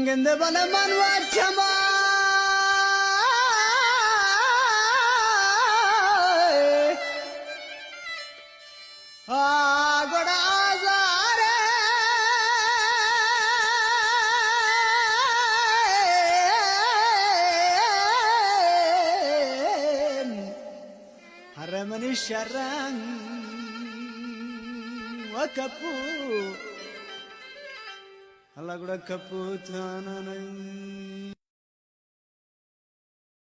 Gende bana manwa chama goda azare haramani sharang wakapu Allah gura kapu tananai